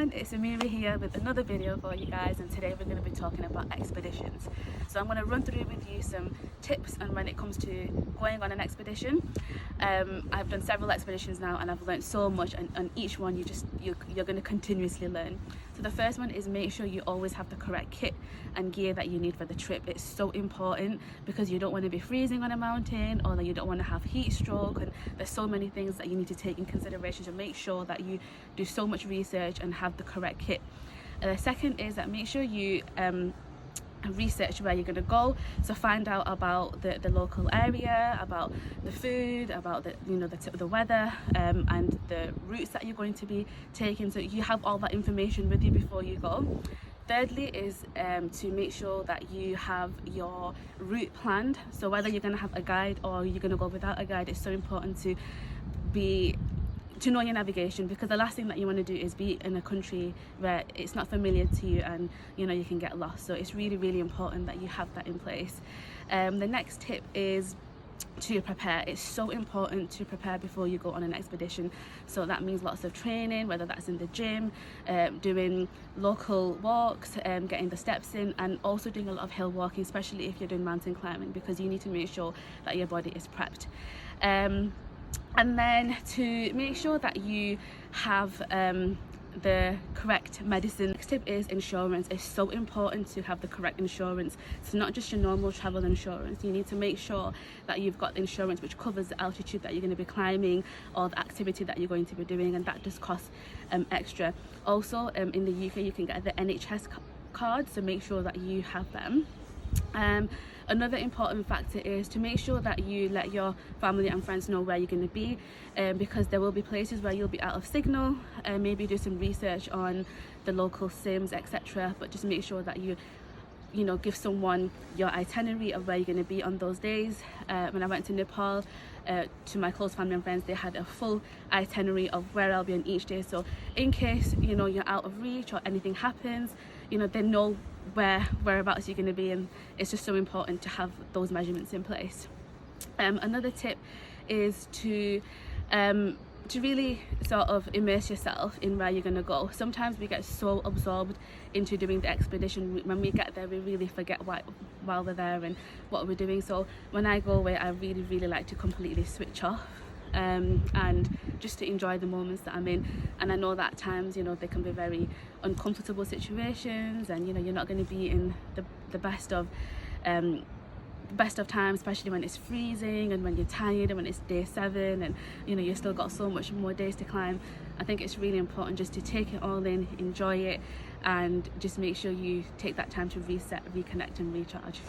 everyone, it's Amira here with another video for you guys, and today we're going to be talking about expeditions. So I'm going to run through with you some tips on when it comes to going on an expedition. I've done several expeditions now and I've learned so much, and on each one you're going to continuously learn. So the first one is make sure you always have the correct kit and gear that you need for the trip. It's so important because you don't want to be freezing on a mountain, or that you don't want to have heat stroke, and there's so many things that you need to take in consideration. So make sure that you do so much research and have the correct kit. The second is that make sure you research where you're going to go. So find out about the local area, about the food, about the weather, and the routes that you're going to be taking, so you have all that information with you before you go. Thirdly is to make sure that you have your route planned. So whether you're going to have a guide or you're going to go without a guide, it's so important to know your navigation, because the last thing that you want to do is be in a country where it's not familiar to you and you can get lost. So it's really important that you have that in place. The next tip is to prepare. It's so important to prepare before you go on an expedition. So that means lots of training, whether that's in the gym, doing local walks, getting the steps in, and also doing a lot of hill walking, especially if you're doing mountain climbing, because you need to make sure that your body is prepped. And then to make sure that you have the correct medicine. Next tip is insurance. It's so important to have the correct insurance. It's not just your normal travel insurance. You need to make sure that you've got insurance which covers the altitude that you're going to be climbing or the activity that you're going to be doing, and that does cost extra. Also, in the UK you can get the NHS card, so make sure that you have them. Another important factor is to make sure that you let your family and friends know where you're going to be, because there will be places where you'll be out of signal. Maybe do some research on the local sims, etc., but just make sure that you give someone your itinerary of where you're going to be on those days. When I went to Nepal, to my close family and friends, they had a full itinerary of where I'll be on each day, so in case you're out of reach or anything happens, they know whereabouts you're going to be, and it's just so important to have those measurements in place. Another tip is to really sort of immerse yourself in where you're going to go. Sometimes we get so absorbed into doing the expedition, when we get there we really forget while we're there and what we're doing. So when I go away, I really like to completely switch off, and just to enjoy the moments that I'm in. And I know that at times they can be very uncomfortable situations, and you're not going to be in the best of times, especially when it's freezing and when you're tired and when it's day 7 and you've still got so much more days to climb. I think it's really important just to take it all in, enjoy it, and just make sure you take that time to reset, reconnect and recharge.